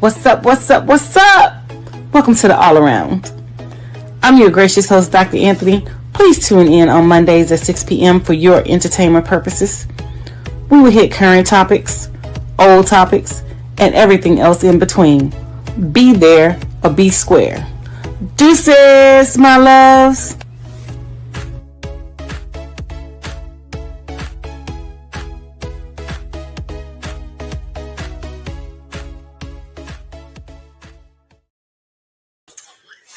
What's up? What's up? What's up? Welcome to the All Around. I'm your gracious host, Dr. Anthony. Please tune in on Mondays at 6 p.m. for your entertainment purposes. We will hit current topics, old topics, and everything else in between. Be there or be square. Deuces, my loves.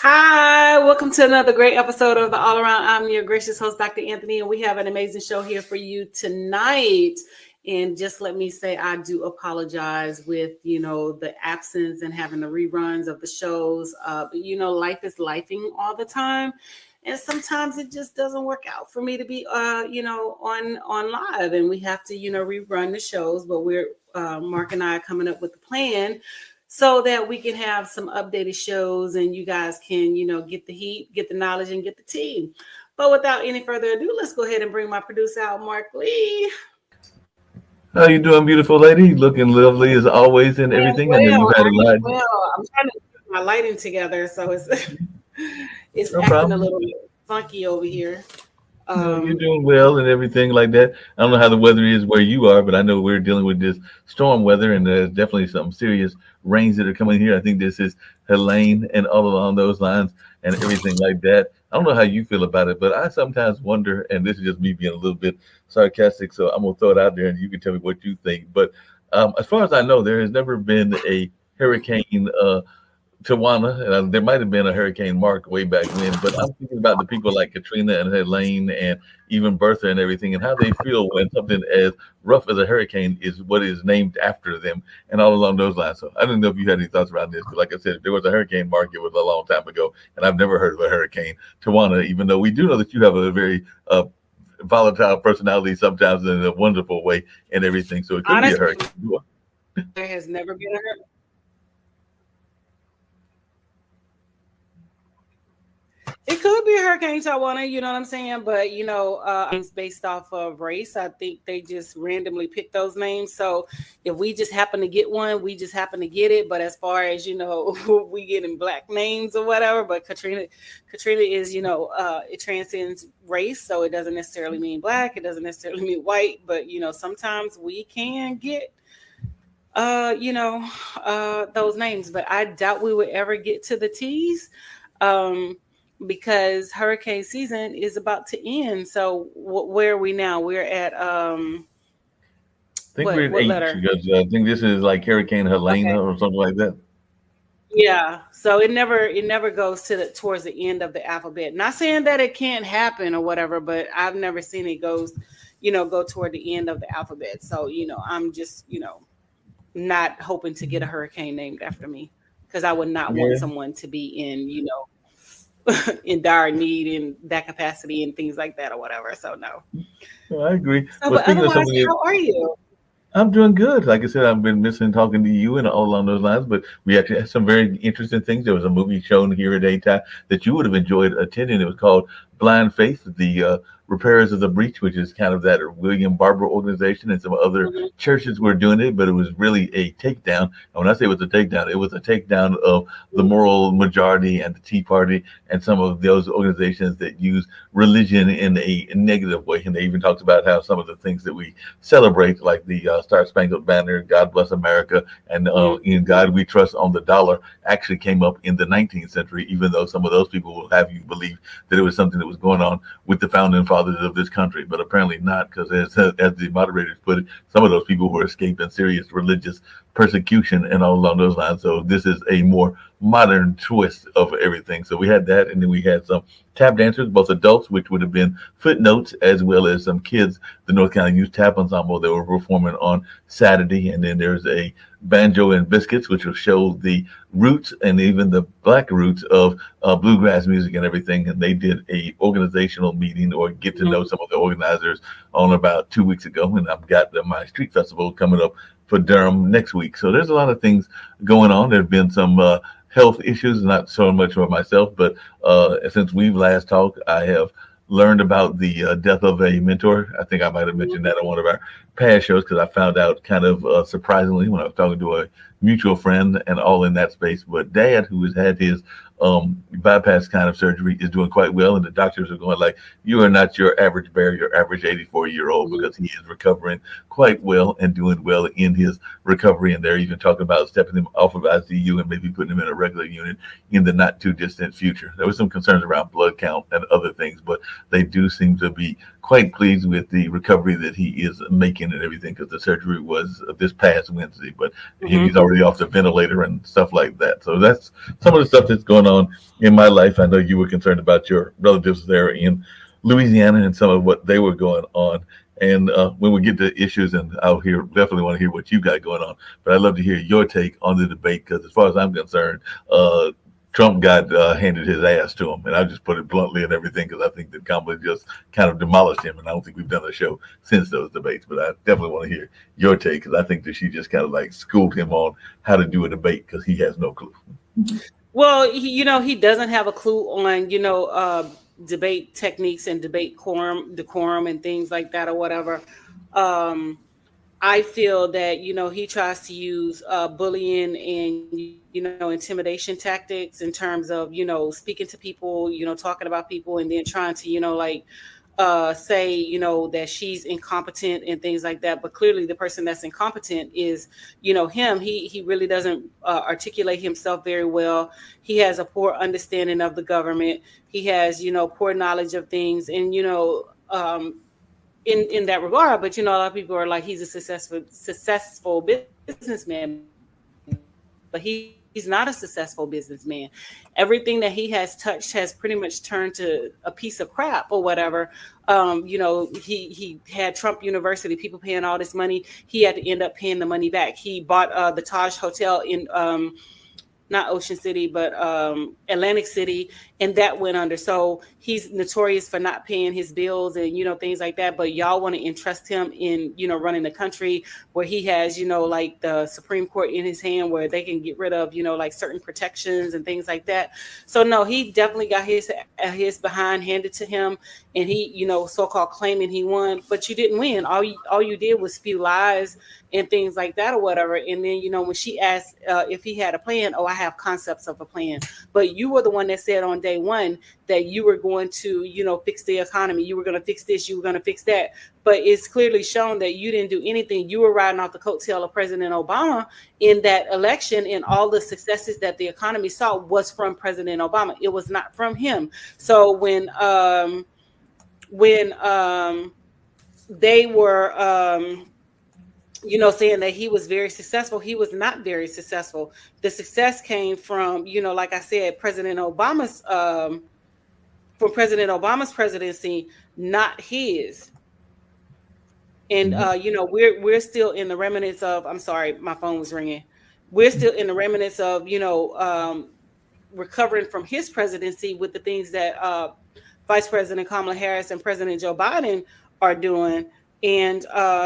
Hi, welcome to another great episode of the All Around. I'm your gracious host, Dr. Anthony, and we have an amazing show here for you tonight. And just let me say, I do apologize with, the absence and having the reruns of the shows. But, life is lifing all the time. And sometimes it just doesn't work out for me to be, on live. And we have to, rerun the shows. But we're, Mark and I are coming up with a plan so that we can have some updated shows and you guys can, get the heat, get the knowledge, and get the tea. But without any further ado, let's go ahead and bring my producer out, Mark Lee. How you doing, beautiful lady? Looking lovely as always and everything. I know you've had a lot. Well, I'm trying to get my lighting together, so it's No acting problem. a little funky over here. No, you're doing well and everything like that. I don't know how the weather is where you are, but I know we're dealing with this storm weather, and there's definitely some serious rains that are coming here. I think this is Helene and all along those lines and everything like that. I don't know how you feel about it, but I sometimes wonder, and this is just me being a little bit sarcastic, so I'm gonna throw it out there, and you can tell me what you think. But as far as I know, there has never been a hurricane. Tawana, and there might have been a Hurricane Mark way back when, but I'm thinking about the people like Katrina and Helene and even Bertha and everything, and how they feel when something as rough as a hurricane is what is named after them, and all along those lines. So I don't know if you had any thoughts around this, because like I said, if there was a Hurricane Mark, it was a long time ago, and I've never heard of a Hurricane Tawana, even though we do know that you have a very volatile personality sometimes in a wonderful way and everything. So it could be a hurricane. There has never been a hurricane. It could be a Hurricane Tawana, you know what I'm saying? But, it's based off of race. I think they just randomly pick those names. So if we just happen to get one, we just happen to get it. But as far as, we getting black names or whatever, but Katrina is, it transcends race. So it doesn't necessarily mean black. It doesn't necessarily mean white. But, sometimes we can get those names. But I doubt we would ever get to the T's. Because hurricane season is about to end. So where are we now? We're at I think we're at 8 letter? Because I think this is like Hurricane Helena or something like that. Yeah. So it never goes towards the end of the alphabet. Not saying that it can't happen or whatever, but I've never seen it go toward the end of the alphabet. So, I'm just, not hoping to get a hurricane named after me, because I would not want someone to be in, in dire need in that capacity and things like that or whatever. So no. Well, I agree. So, but otherwise, how are you? I'm doing good. Like I said, I've been missing talking to you and all along those lines, but we actually had some very interesting things. There was a movie shown here at Daytime that you would have enjoyed attending. It was called Blind Faith, the Repairers of the Breach, which is kind of that William Barber organization, and some other churches were doing it, but it was really a takedown. And when I say it was a takedown of the moral majority and the Tea Party and some of those organizations that use religion in a negative way. And they even talked about how some of the things that we celebrate, like the Star Spangled Banner, God Bless America, and In God We Trust on the dollar, actually came up in the 19th century, even though some of those people will have you believe that it was something that was going on with the founding fathers of this country, but apparently not, because as the moderators put it, some of those people were escaping serious religious persecution and all along those lines. So this is a more modern twist of everything. So we had that, and then we had some tap dancers, both adults, which would have been footnotes, as well as some kids, the North Carolina Youth Tap Ensemble, that were performing on Saturday. And then there's a Banjo and Biscuits, which will show the roots and even the black roots of bluegrass music and everything. And they did a organizational meeting, or get to know some of the organizers, on about 2 weeks ago. And I've got my street festival coming up for Durham next week. So there's a lot of things going on. There have been some health issues, not so much for myself, but since we've last talked, I have learned about the death of a mentor. I think I might have mentioned that on one of our past shows, because I found out kind of surprisingly when I was talking to a mutual friend and all in that space. But Dad, who has had his bypass kind of surgery, is doing quite well, and the doctors are going like, "You are not your average bear, your average 84-year-old," Mhm. because he is recovering quite well and doing well in his recovery. And they're even talking about stepping him off of ICU and maybe putting him in a regular unit in the not too distant future. There was some concerns around blood count and other things, but they do seem to be quite pleased with the recovery that he is making and everything, because the surgery was this past Wednesday, but he's already off the ventilator and stuff like that. So that's some of the stuff that's going on in my life. I know you were concerned about your relatives there in Louisiana and some of what they were going on. And when we get to issues, and definitely want to hear what you got going on, but I'd love to hear your take on the debate, because as far as I'm concerned, Trump got handed his ass to him, and I just put it bluntly and everything, because I think that Kamala just kind of demolished him, and I don't think we've done a show since those debates. But I definitely want to hear your take, because I think that she just kind of like schooled him on how to do a debate, because he has no clue. Well, he doesn't have a clue on, debate techniques and debate decorum and things like that or whatever. I feel that, he tries to use bullying and, intimidation tactics in terms of, speaking to people, talking about people, and then trying to, say, that she's incompetent and things like that. But clearly the person that's incompetent is, him. He really doesn't articulate himself very well. He has a poor understanding of the government. He has, poor knowledge of things. And, in that regard, but a lot of people are like, he's a successful businessman, but he's not a successful businessman. Everything that he has touched has pretty much turned to a piece of crap or whatever. He had Trump University, people paying all this money. He had to end up paying the money back. He bought the Taj Hotel in not Ocean City, but Atlantic City, and that went under. So he's notorious for not paying his bills and, things like that. But y'all want to entrust him in, running the country, where he has, like the Supreme Court in his hand, where they can get rid of, like certain protections and things like that. So no, he definitely got his behind handed to him, and he, so-called claiming he won, but you didn't win. All you did was spew lies and things like that or whatever. And then, when she asked if he had a plan, I have concepts of a plan. But you were the one that said on day one that you were going to, fix the economy. You were going to fix this. You were going to fix that. But it's clearly shown that you didn't do anything. You were riding off the coattail of President Obama in that election, and all the successes that the economy saw was from President Obama. It was not from him. So when they were saying that he was very successful, he was not very successful. The success came from, like I said, President Obama's from President Obama's presidency, not his. And we're still in the remnants of, I'm sorry, my phone was ringing. We're still in the remnants of, recovering from his presidency with the things that Vice President Kamala Harris and President Joe Biden are doing. And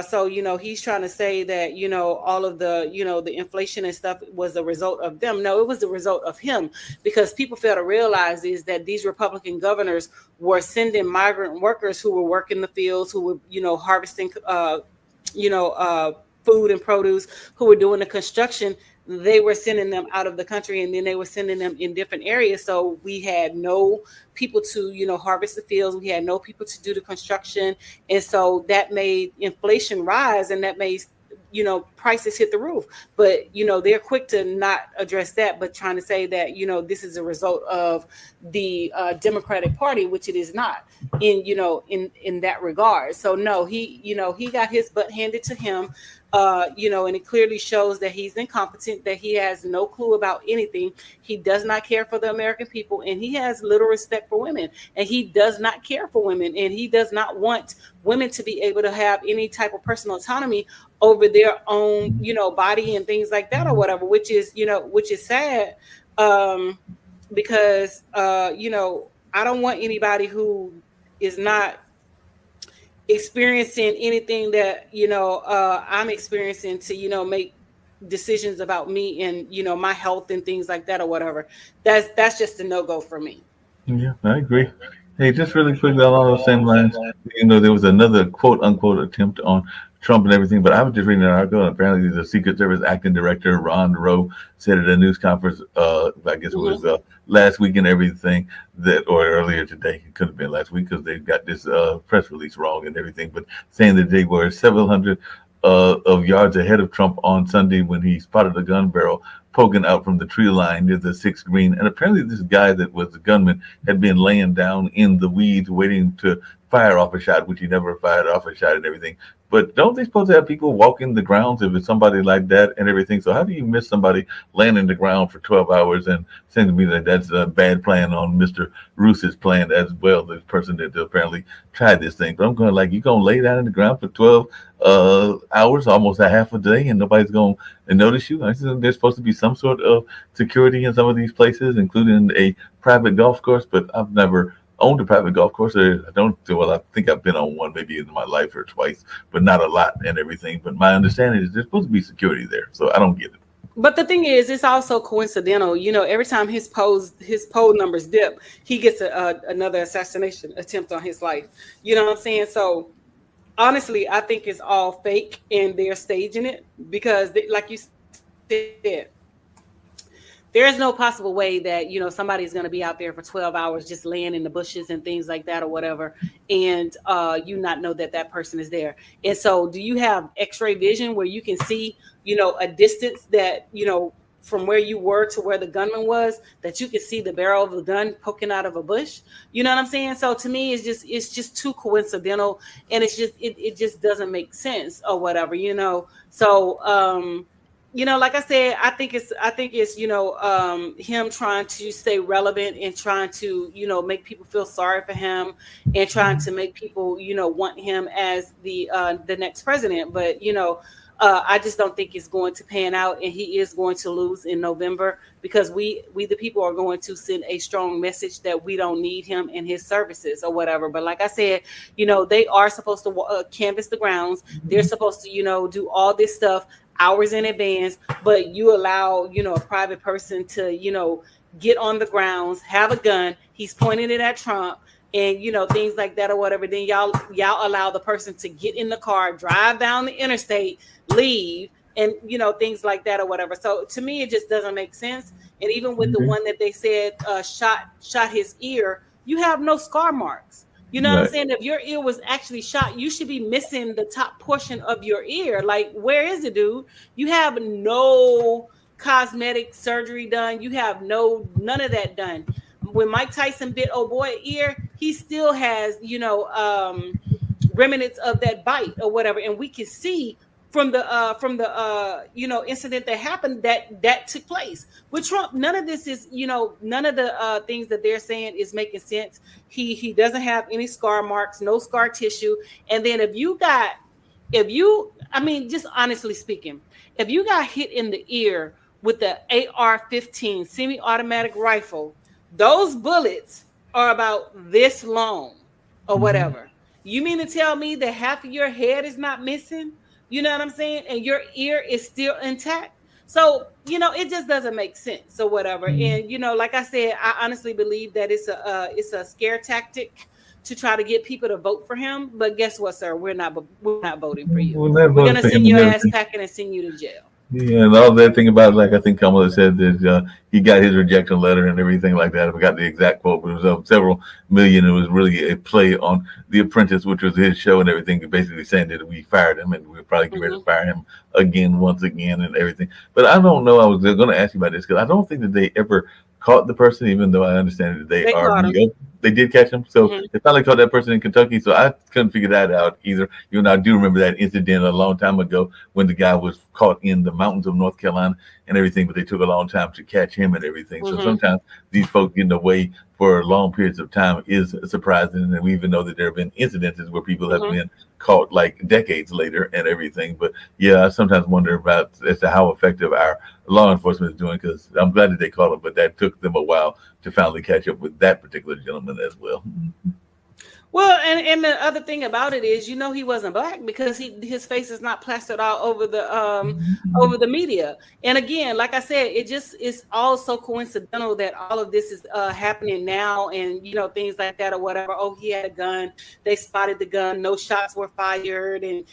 so, he's trying to say that, all of the, the inflation and stuff was a result of them. No, it was the result of him, because people fail to realize is that these Republican governors were sending migrant workers who were working the fields, who were, harvesting, food and produce, who were doing the construction. They were sending them out of the country, and then they were sending them in different areas. So we had no people to, harvest the fields. We had no people to do the construction. And so that made inflation rise, and that made, prices hit the roof. But, they're quick to not address that, but trying to say that, this is a result of the Democratic Party, which it is not in that regard. So no, he got his butt handed to him. And it clearly shows that he's incompetent, that he has no clue about anything. He does not care for the American people, and he has little respect for women, and he does not care for women, and he does not want women to be able to have any type of personal autonomy over their own, body and things like that or whatever, which is sad, because, I don't want anybody who is not experiencing anything that I'm experiencing to make decisions about me and my health and things like that or whatever. That's just a no-go for me. Yeah, I agree. Hey, just really quickly along those same lines, there was another quote unquote attempt on Trump and everything. But I was just reading an article, and apparently the Secret Service acting director Ron Rowe said at a news conference, I guess it was last week and everything, that or earlier today, it could have been last week because they got this press release wrong and everything, but saying that they were several hundred of yards ahead of Trump on Sunday when he spotted a gun barrel poking out from the tree line near the 6th green. And apparently this guy that was the gunman had been laying down in the weeds waiting to fire off a shot, which he never fired off a shot and everything. But don't they supposed to have people walking the grounds if it's somebody like that and everything? So how do you miss somebody laying in the ground for 12 hours? And seems to me that that's a bad plan on Mr. Roos's plan as well, the person that apparently tried this thing. But I'm going like, you're going to lay down in the ground for 12 hours, almost a half a day, and nobody's going to notice you? I think there's supposed to be some sort of security in some of these places, including a private golf course, but I've never owned a private golf course. I think I've been on one maybe in my life or twice, but not a lot and everything. But my understanding is there's supposed to be security there, so I don't get it. But the thing is, it's also coincidental. You know, every time his poll numbers dip, he gets another assassination attempt on his life. You know what I'm saying? So honestly, I think it's all fake and they're staging it because, like you said, there is no possible way that, you know, somebody's going to be out there for 12 hours just laying in the bushes and things like that or whatever, and you not know that that person is there. And so do you have x-ray vision where you can see, you know, a distance that, you know, from where you were to where the gunman was, that you can see the barrel of the gun poking out of a bush? You know what I'm saying? So to me, it's just too coincidental, and it just doesn't make sense or whatever, you know? So, you know, like I said, I think it's, you know, him trying to stay relevant and trying to, you know, make people feel sorry for him and trying to make people, you know, want him as the next president. But, you know, I just don't think it's going to pan out, and he is going to lose in November because we the people are going to send a strong message that we don't need him and his services or whatever. But like I said, you know, they are supposed to canvass the grounds. They're supposed to, you know, do all this stuff hours in advance, but you allow, you know, a private person to, you know, get on the grounds, have a gun, he's pointing it at Trump, and, you know, things like that or whatever. Then y'all allow the person to get in the car, drive down the interstate, leave, and, you know, things like that or whatever. So to me, it just doesn't make sense. And even with the one that they said shot his ear, you have no scar marks. You know what I'm saying? If your ear was actually shot, you should be missing the top portion of your ear. Like, where is it, dude? You have no cosmetic surgery done. You have none of that done. When Mike Tyson bit old boy ear, he still has, you know, remnants of that bite or whatever. And we can see from the you know, incident that happened that took place with Trump. None of this is, you know, none of the things that they're saying is making sense. He doesn't have any scar marks, no scar tissue. And then I mean, just honestly speaking, if you got hit in the ear with the AR-15 semi-automatic rifle, those bullets are about this long or whatever. You mean to tell me that half of your head is not missing? You know what I'm saying? And your ear is still intact. So, you know, it just doesn't make sense or whatever. And, you know, like I said, I honestly believe that it's a scare tactic to try to get people to vote for him. But guess what, sir? We're not voting for you. We're going to send your ass packing and send you to jail. Yeah, and all that thing about, like, I think Kamala said that he got his rejection letter and everything like that. I forgot the exact quote, but it was several million. It was really a play on The Apprentice, which was his show and everything, basically saying that we fired him and we're probably getting ready to fire him once again and everything. But I don't know. I was going to ask you about this because I don't think that they ever caught the person, even though I understand that they are. They did catch him. So they finally caught that person in Kentucky. So I couldn't figure that out either. You know, I do remember that incident a long time ago when the guy was caught in the mountains of North Carolina and everything, but they took a long time to catch him and everything. So sometimes these folks getting away for long periods of time is surprising. And we even know that there have been incidences where people have been caught like decades later and everything. But yeah, I sometimes wonder about as to how effective our law enforcement is doing, because I'm glad that they caught him, but that took them a while to finally catch up with that particular gentleman as well. Well, and the other thing about it is, he wasn't black because his face is not plastered all over the media. And again, like I said, it just is all so coincidental that all of this is happening now, and things like that or whatever. Oh, he had a gun. They spotted the gun. No shots were fired, and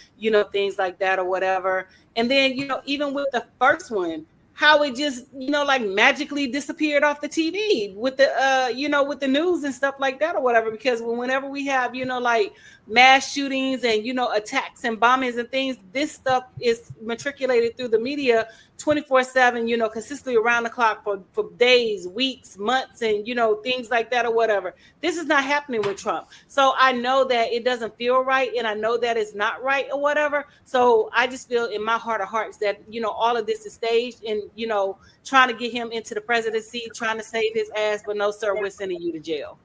things like that or whatever. And then even with the first one, how it just like magically disappeared off the TV with the with the news and stuff like that or whatever, because whenever we have like mass shootings and attacks and bombings and things, this stuff is matriculated through the media 24/7, consistently around the clock for days, weeks, months, and things like that or whatever. This is not happening with Trump. So I know that it doesn't feel right, and I know that it's not right or whatever. So I just feel in my heart of hearts that all of this is staged, and trying to get him into the presidency, trying to save his ass. But no, sir, we're sending you to jail.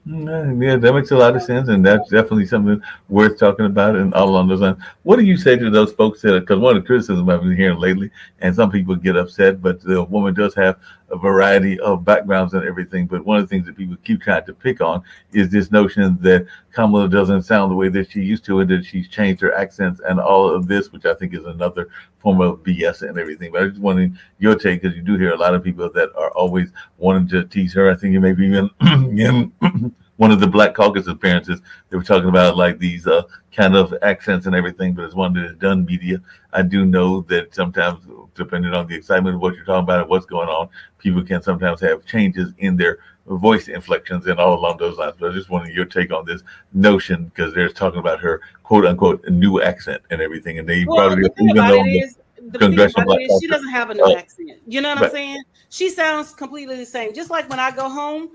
Yeah, that makes a lot of sense, and that's definitely something worth talking about. And all along those lines, what do you say to those folks that? Because one of the criticisms I've been hearing lately, and some people get upset, but the woman does have a variety of backgrounds and everything. But one of the things that people keep trying to pick on is this notion that Kamala doesn't sound the way that she used to, and that she's changed her accents and all of this, which I think is another form of BS and everything. But I just wanted your take, because you do hear a lot of people that are always wanting to tease her. I think it may be even in one of the Black Caucus appearances, they were talking about like these kind of accents and everything. But as one that has done media, I do know that sometimes, depending on the excitement of what you're talking about and what's going on, people can sometimes have changes in their voice inflections and all along those lines. But I just wanted your take on this notion, because they're talking about her quote unquote new accent and everything, and they brought it up even though the Congressional thing about Black it is she Caucus. doesn't have a new accent. You know what I'm Right. saying? She sounds completely the same. Just like when I go home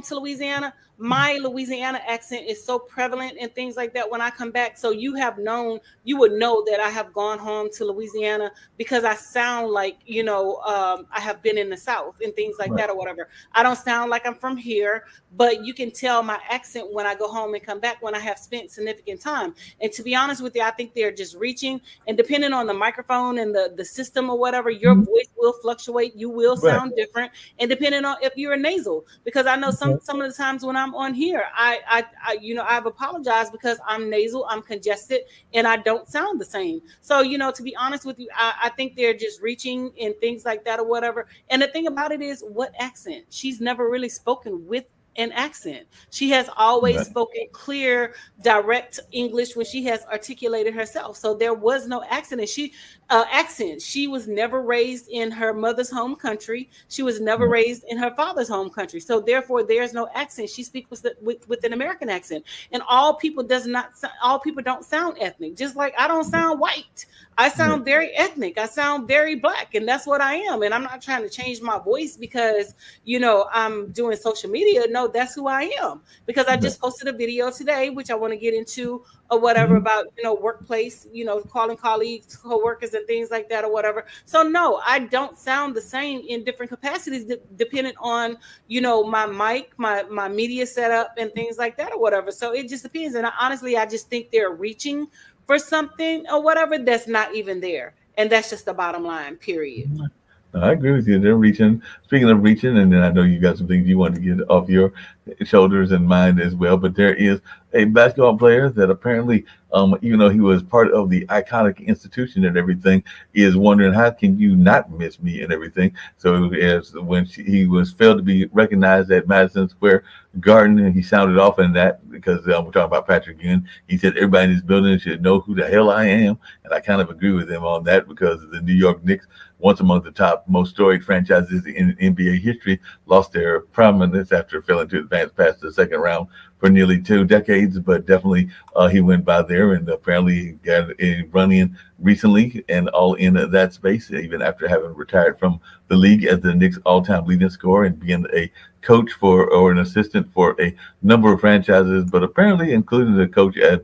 to Louisiana, my Louisiana accent is so prevalent and things like that when I come back. So you would know that I have gone home to Louisiana because I sound like, I have been in the South and things like that or whatever. I don't sound like I'm from here, but you can tell my accent when I go home and come back when I have spent significant time. And to be honest with you, I think they're just reaching, and depending on the microphone and the system or whatever, your voice will fluctuate. You will sound different, and depending on if you're a nasal, because I know some of the times when I'm on here, I've apologized because I'm nasal, I'm congested, and I don't sound the same. So to be honest with you, I think they're just reaching and things like that or whatever. And the thing about it is, what accent? She's never really spoken with an accent. She has always spoken clear, direct English when she has articulated herself. So there was no accent. And she was never raised in her mother's home country. She was never raised in her father's home country. So therefore, there's no accent. She speaks with an American accent. And all people don't sound ethnic. Just like I don't sound white. I sound very ethnic. I sound very black, and that's what I am. And I'm not trying to change my voice because I'm doing social media. No, that's who I am, because I just posted a video today, which I want to get into or whatever, about workplace, calling colleagues, co-workers and things like that or whatever. So no, I don't sound the same in different capacities depending on my mic, my media setup and things like that or whatever. So it just depends. And honestly, I just think they're reaching for something or whatever that's not even there, and that's just the bottom line, period. I agree with you. They're reaching. Speaking of reaching, and then I know you got some things you want to get off your shoulders and mind as well. But there is a basketball player that apparently, even though he was part of the iconic institution and everything, is wondering, how can you not miss me and everything. So as when he was failed to be recognized at Madison Square Garden, and he sounded off in that, because we're talking about Patrick Ewing. He said everybody in this building should know who the hell I am, and I kind of agree with him on that, because the New York Knicks, once among the top most storied franchises in NBA history, lost their prominence after failing to advance past the second round for nearly 2 decades. But definitely he went by there, and apparently got a run-in recently and all in that space, even after having retired from the league as the Knicks all-time leading scorer and being a coach or an assistant for a number of franchises, but apparently including the coach at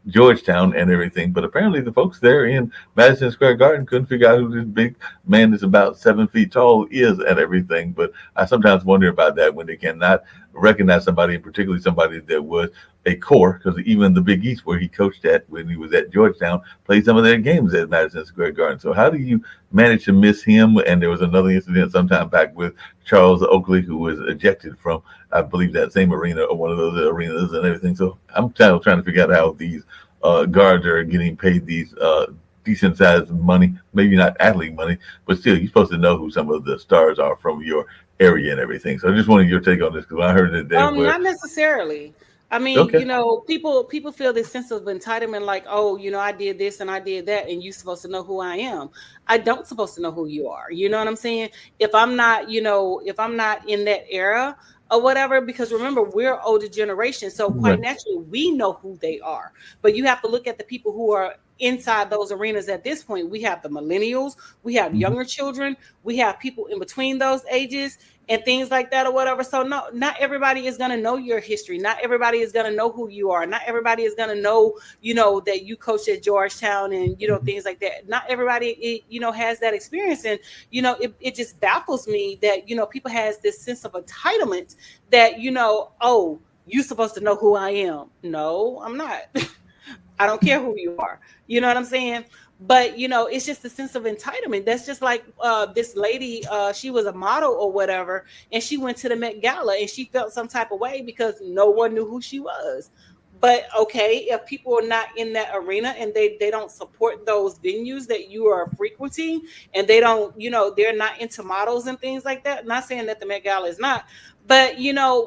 Georgetown and everything. But apparently the folks there in Madison Square Garden couldn't figure out who this big man that's about 7 feet tall is and everything. But I sometimes wonder about that, when they cannot recognize somebody, and particularly somebody that was a core, because even the Big East, where he coached at when he was at Georgetown, played some of their games at Madison Square Garden. So how do you manage to miss him? And there was another incident sometime back with Charles Oakley, who was ejected from, I believe, that same arena or one of those arenas and everything. So I'm trying to figure out how these guards are getting paid these decent sized money, maybe not athlete money, but still, you're supposed to know who some of the stars are from your area and everything. So I just wanted your take on this because I heard it there where, Not necessarily. I mean, okay, people feel this sense of entitlement, like, oh, I did this and I did that, and you supposed to know who I am. I don't supposed to know who you are. You know what I'm saying? If I'm not, if I'm not in that era or whatever, because remember, we're older generation, so quite right. naturally, we know who they are. But you have to look at the people who are inside those arenas at this point. We have the millennials, we have Mhm. younger children, we have people in between those ages and things like that or whatever. So no, not everybody is going to know your history. Not everybody is going to know who you are. Not everybody is going to know, that you coached at Georgetown and, things like that. Not everybody, has that experience. And, it just baffles me that, people has this sense of entitlement that, oh, you're supposed to know who I am. No, I'm not. I don't care who you are. You know what I'm saying? But it's just a sense of entitlement. That's just like this lady. She was a model or whatever, and she went to the Met Gala and she felt some type of way because no one knew who she was. But okay, if people are not in that arena and they don't support those venues that you are frequenting, and they don't, they're not into models and things like that. Not saying that the Met Gala is not, but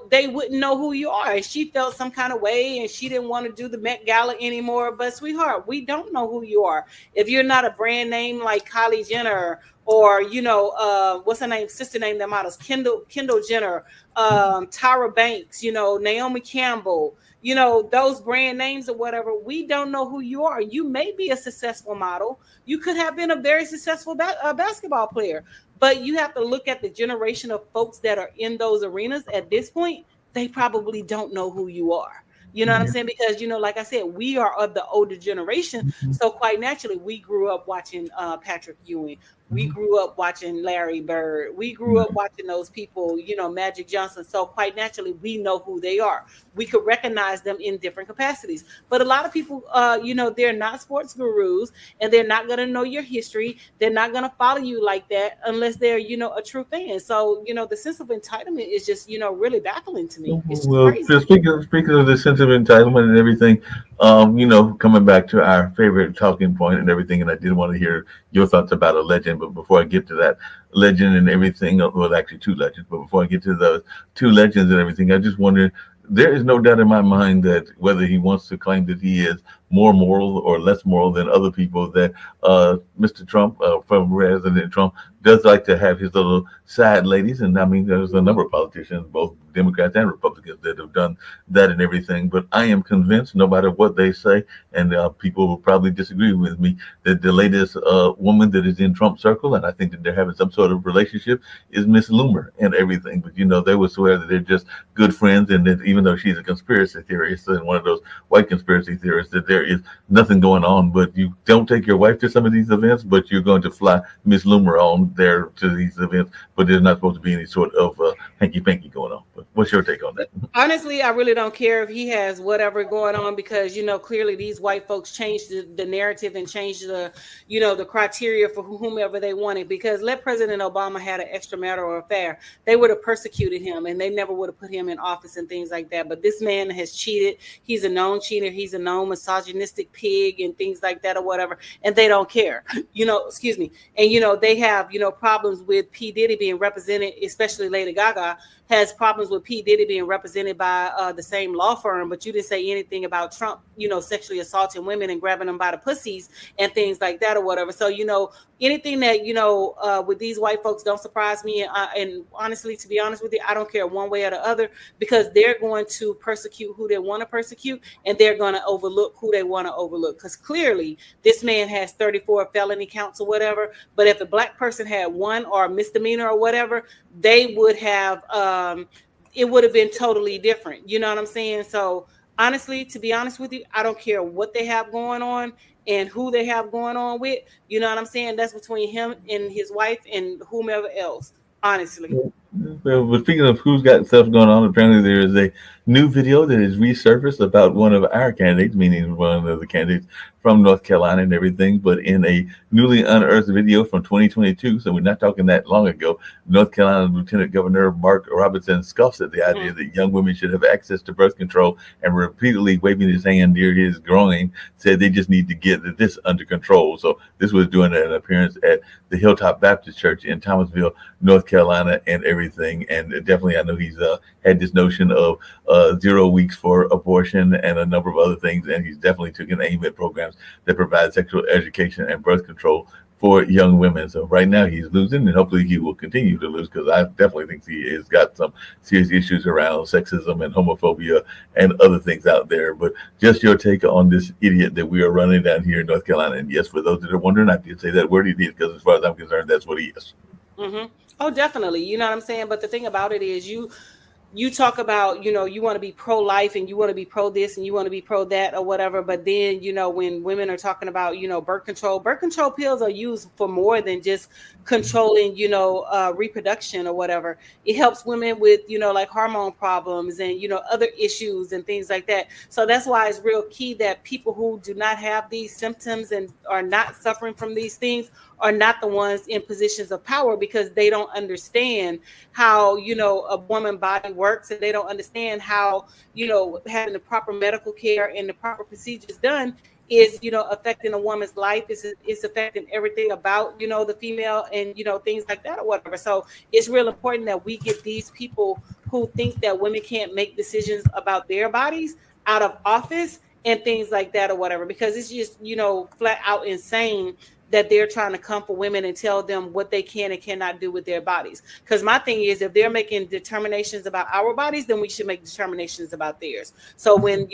they wouldn't know who you are. And she felt some kind of way and she didn't want to do the Met Gala anymore. But sweetheart, we don't know who you are. If you're not a brand name like Kylie Jenner or what's her name, sister name that models, Kendall Jenner, Tyra Banks, Naomi Campbell, those brand names or whatever, we don't know who you are. You may be a successful model. You could have been a very successful basketball player, but you have to look at the generation of folks that are in those arenas at this point. They probably don't know who you are. You know what I'm Yeah. saying? Because, like I said, we are of the older generation. Mhm. So quite naturally, we grew up watching Patrick Ewing. We Mhm. grew up watching Larry Bird. We grew up Right. watching those people, Magic Johnson. So quite naturally, we know who they are. We could recognize them in different capacities. But a lot of people, they're not sports gurus and they're not going to know your history. They're not going to follow you like that unless they're, a true fan. So, the sense of entitlement is just, really baffling to me. It's just Well, crazy. speaking of the sense of entitlement and everything, coming back to our favorite talking point and everything, and I did want to hear your thoughts about a legend, but before I get to that legend and everything, well, actually two legends, but before I get to those two legends and everything, I just wonder, there is no doubt in my mind that whether he wants to claim that he is more moral or less moral than other people, that Mr. Trump, from President Trump, does like to have his little side ladies. And I mean, there's a number of politicians, both Democrats and Republicans, that have done that and everything. But I am convinced, no matter what they say, and people will probably disagree with me, that the latest woman that is in Trump's circle, and I think that they're having some sort of relationship, is Miss Loomer and everything. But they would swear that they're just good friends, and that even though she's a conspiracy theorist and one of those white conspiracy theorists, that there is nothing going on. But you don't take your wife to some of these events, but you're going to fly Miss Loomer on there to these events, but there's not supposed to be any sort of hanky panky going on. But what's your take on that? Honestly, I really don't care if he has whatever going on because clearly these white folks changed the narrative and changed the criteria for whomever they wanted. Because let President Obama had an extramarital affair, they would have persecuted him and they never would have put him in office and things like that. But this man has cheated. He's a known cheater. He's a known misogynistic pig and things like that or whatever, and they don't care. Excuse me. And they have problems with P. Diddy being represented, especially Lady Gaga has problems with P. Diddy being represented by the same law firm, but you didn't say anything about Trump, sexually assaulting women and grabbing them by the pussies and things like that or whatever. So, anything that, with these white folks don't surprise me. And honestly, to be honest with you, I don't care one way or the other because they're going to persecute who they want to persecute and they're going to overlook who they want to overlook. Because clearly this man has 34 felony counts or whatever. But if a black person had one or a misdemeanor or whatever, they would have, it would have been totally different. You know what I'm saying? So honestly, to be honest with you, I don't care what they have going on and who they have going on with. You know what I'm saying? That's between him and his wife and whomever else, honestly. Well, but speaking of who's got stuff going on, apparently there is a new video that is resurfaced about one of our candidates, meaning one of the candidates from North Carolina and everything, but in a newly unearthed video from 2022, so we're not talking that long ago, North Carolina Lieutenant Governor Mark Robinson scoffs at the idea that young women should have access to birth control and repeatedly waving his hand near his groin said they just need to get this under control. So this was doing an appearance at the Hilltop Baptist Church in Thomasville, North Carolina, and everything. And definitely, I know he's had this notion of 0 weeks for abortion and a number of other things, and he's definitely taken aim at programs that provide sexual education and birth control for young women. So right now he's losing, and hopefully he will continue to lose, because I definitely think he has got some serious issues around sexism and homophobia and other things out there. But just your take on this idiot that we are running down here in North Carolina. And yes, for those that are wondering, I did say that word idiot, because as far as I'm concerned, that's what he is. Mm-hmm. Oh, definitely. You know what I'm saying? But the thing about it is you talk about, you want to be pro-life and you want to be pro this and you want to be pro that or whatever. But then, when women are talking about, birth control pills are used for more than just controlling, reproduction or whatever. It helps women with, like hormone problems and, other issues and things like that. So that's why it's real key that people who do not have these symptoms and are not suffering from these things are not the ones in positions of power, because they don't understand how, a woman body works, and they don't understand how, having the proper medical care and the proper procedures done is, affecting a woman's life. It's affecting everything about, the female and, things like that or whatever. So it's real important that we get these people who think that women can't make decisions about their bodies out of office and things like that or whatever, because it's just, flat out insane that they're trying to come for women and tell them what they can and cannot do with their bodies. Because my thing is, if they're making determinations about our bodies, then we should make determinations about theirs. So when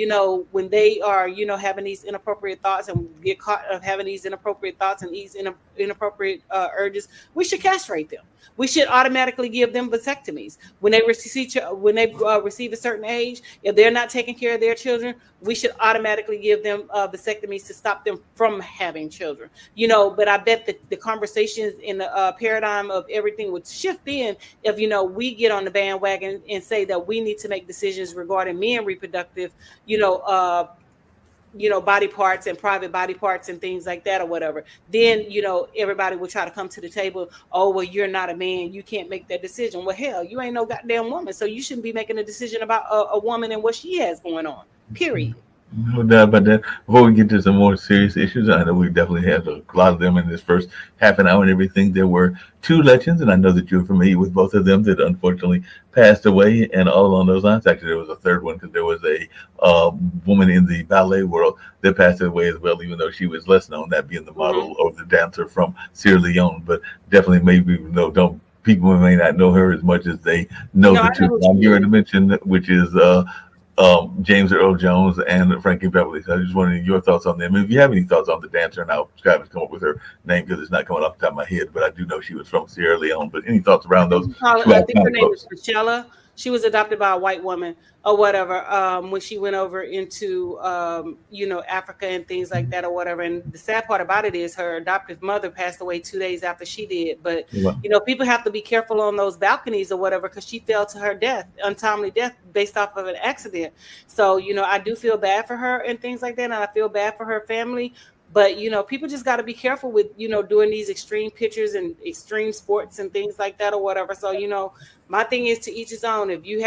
they are, having these inappropriate thoughts and get caught of having these inappropriate thoughts and these inappropriate urges, we should castrate them. We should automatically give them vasectomies when they receive a certain age. If they're not taking care of their children, we should automatically give them vasectomies to stop them from having children. But I bet that the conversations in the paradigm of everything would shift in if we get on the bandwagon and say that we need to make decisions regarding men reproductive, body parts and private body parts and things like that or whatever. Then, everybody will try to come to the table. Oh, well, you're not a man. You can't make that decision. Well, hell, you ain't no goddamn woman. So you shouldn't be making a decision about a woman and what she has going on, period. No doubt about that. Before we get to some more serious issues, I know we definitely have a lot of them in this first half an hour and everything. There were two legends, and I know that you're familiar with both of them, that unfortunately passed away. And all along those lines, actually, there was a third one, because there was a woman in the ballet world that passed away as well, even though she was less known, that being the model or the dancer from Sierra Leone. But definitely, maybe people may not know her as much as they know the two I'm here to mention, which is James Earl Jones and Frankie Beverly. So I just wanted your thoughts on them. And if you have any thoughts on the dancer, and I'll try to come up with her name because it's not coming off the top of my head, but I do know she was from Sierra Leone. But any thoughts around those? I think her name is Michelle. She was adopted by a white woman or whatever when she went over into, Africa and things like that or whatever. And the sad part about it is her adoptive mother passed away 2 days after she did. But, people have to be careful on those balconies or whatever, because she fell to her death, untimely death based off of an accident. So, I do feel bad for her and things like that. And I feel bad for her family. But, people just got to be careful with, doing these extreme pictures and extreme sports and things like that or whatever. So, my thing is to each his own. If you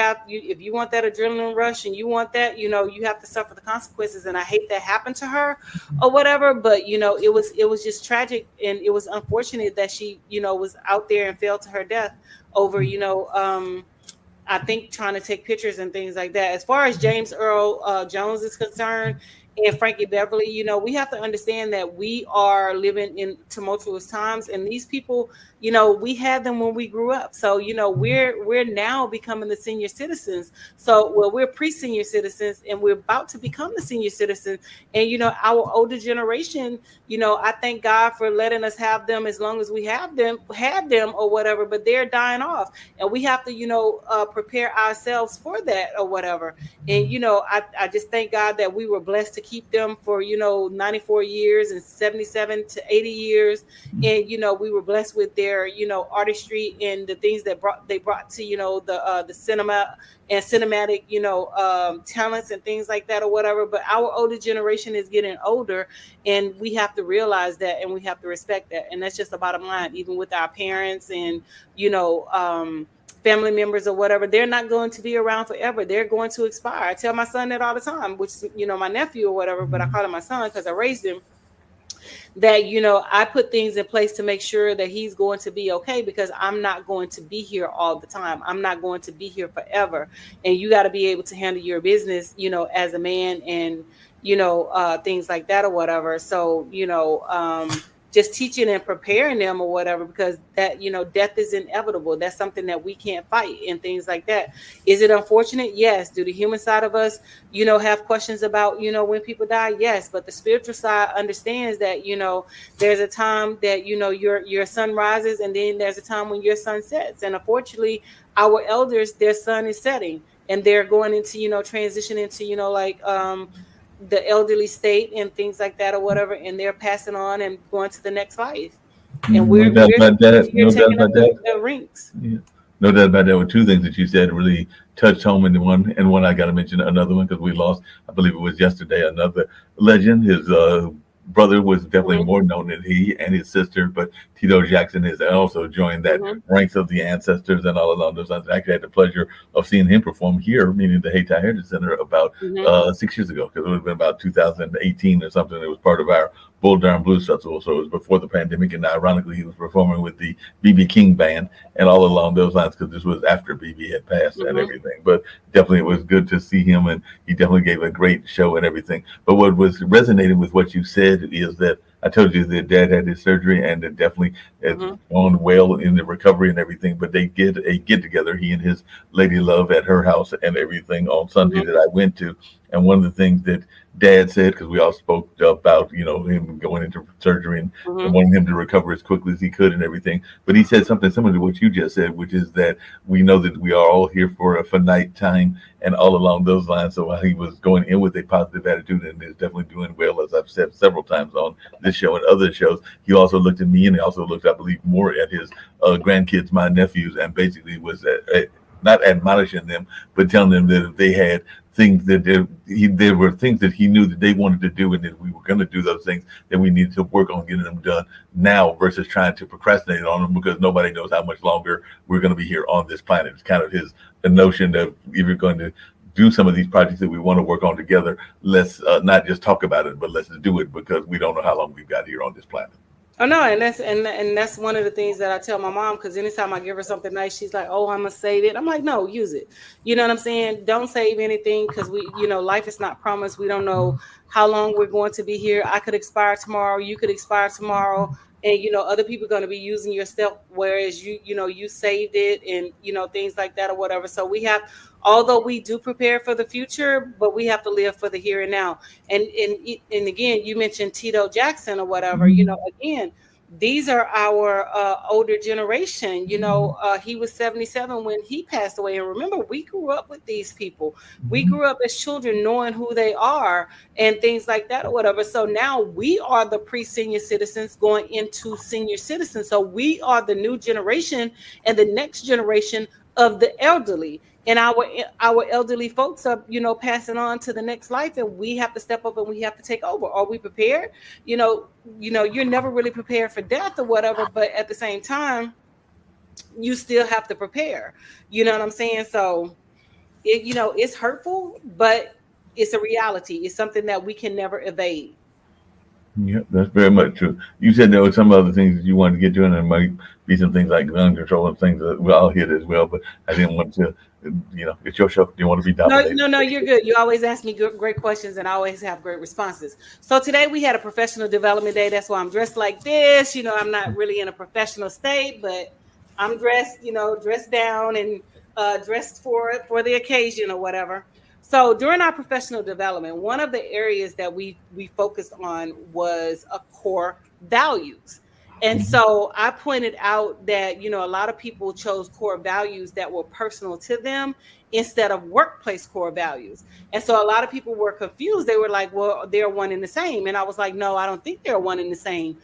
want that adrenaline rush and you want that, you have to suffer the consequences. And I hate that happened to her or whatever. But, it was just tragic. And it was unfortunate that she, was out there and fell to her death over, I think trying to take pictures and things like that. As far as James Earl Jones is concerned, and Frankie Beverly, we have to understand that we are living in tumultuous times, and these people, we had them when we grew up. So, we're now becoming the senior citizens. So, we're pre-senior citizens, and we're about to become the senior citizens. And, our older generation, I thank God for letting us have them as long as we had them or whatever, but they're dying off. And we have to, prepare ourselves for that or whatever. And, I just thank God that we were blessed to to keep them for, 94 years and 77 to 80 years. And, we were blessed with their, artistry and the things that they brought to, the cinema and cinematic, talents and things like that or whatever. But our older generation is getting older, and we have to realize that, and we have to respect that. And that's just the bottom line, even with our parents and, family members or whatever. They're not going to be around forever. They're going to expire. I tell my son that all the time, which, my nephew or whatever, but I call him my son because I raised him, that, I put things in place to make sure that he's going to be okay, because I'm not going to be here all the time. I'm not going to be here forever. And you got to be able to handle your business, as a man, and, things like that or whatever. So, just teaching and preparing them or whatever, because that, death is inevitable. That's something that we can't fight and things like that. Is it unfortunate? Yes. Do the human side of us, have questions about, when people die? Yes. But the spiritual side understands that, there's a time that, your sun rises, and then there's a time when your sun sets. And unfortunately, our elders, their sun is setting, and they're going into, transition into, the elderly state and things like that or whatever, and they're passing on and going to the next life. And we're taking up the ranks. Yeah. No doubt about that. Were two things that you said really touched home in one I got to mention another one, because we lost, I believe it was yesterday, another legend. His brother was definitely more known than he, and his sister, but Tito Jackson has also joined that ranks of the ancestors and all along those lines. I actually had the pleasure of seeing him perform here, meaning the Hayti Heritage Center, about 6 years ago, because it would have been about 2018 or something. It was part of our Bull Durham Blues Festival, so it was before the pandemic, and ironically, he was performing with the B.B. King Band and all along those lines, because this was after B.B. had passed and everything. But definitely it was good to see him, and he definitely gave a great show and everything. But what was resonating with what you said is that I told you that Dad had his surgery, and it definitely has gone well in the recovery and everything. But they did a get together, he and his lady love, at her house and everything on Sunday that I went to. And one of the things that Dad said, because we all spoke about, him going into surgery and wanting him to recover as quickly as he could and everything. But he said something similar to what you just said, which is that we know that we are all here for a finite time and all along those lines. So while he was going in with a positive attitude and is definitely doing well, as I've said several times on this show and other shows, he also looked at me, and he also looked, I believe, more at his grandkids, my nephews, and basically was not admonishing them, but telling them that if they had things that there were things that he knew that they wanted to do, and that we were going to do those things, that we needed to work on getting them done now versus trying to procrastinate on them, because nobody knows how much longer we're going to be here on this planet. It's kind of the notion that if you're going to do some of these projects that we want to work on together, let's not just talk about it, but let's do it, because we don't know how long we've got here on this planet. Oh no, and that's one of the things that I tell my mom, because anytime I give her something nice, she's like, "Oh, I'm gonna save it." I'm like, "No, use it." You know what I'm saying? Don't save anything, because life is not promised. We don't know how long we're going to be here. I could expire tomorrow. You could expire tomorrow, and other people are going to be using your stuff, whereas you saved it, and things like that or whatever. So we have, although we do prepare for the future, but we have to live for the here and now. And again, you mentioned Tito Jackson or whatever. Again, these are our older generation. He was 77 when he passed away. And remember, we grew up with these people. We grew up as children knowing who they are and things like that or whatever. So now we are the pre-senior citizens going into senior citizens. So we are the new generation and the next generation of the elderly. And our elderly folks are, passing on to the next life, and we have to step up and we have to take over. Are we prepared? You're never really prepared for death or whatever, but at the same time, you still have to prepare. You know what I'm saying? So, it's hurtful, but it's a reality. It's something that we can never evade. Yeah, that's very much true. You said there were some other things that you wanted to get to, and there might be some things like gun control and things that I'll hit as well, but I didn't want to, it's your show. Do you want to be dominated? No, you're good. You always ask me great questions, and I always have great responses. So today we had a professional development day. That's why I'm dressed like this. I'm not really in a professional state, but I'm dressed, dressed down and dressed for the occasion or whatever. So during our professional development, one of the areas that we focused on was core values. And so I pointed out that, a lot of people chose core values that were personal to them instead of workplace core values. And so a lot of people were confused. They were like, well, they're one and the same. And I was like, no, I don't think they're one and the same.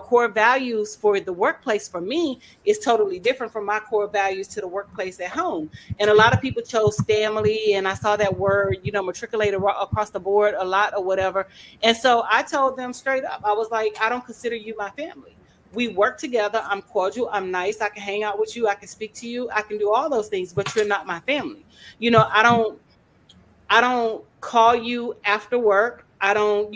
Core values for the workplace for me is totally different from my core values to the workplace at home. And a lot of people chose family. And I saw that word, matriculated across the board a lot or whatever. And so I told them straight up, I was like, I don't consider you my family. We work together. I'm cordial. I'm nice. I can hang out with you. I can speak to you. I can do all those things, but you're not my family. I don't call you after work. I don't,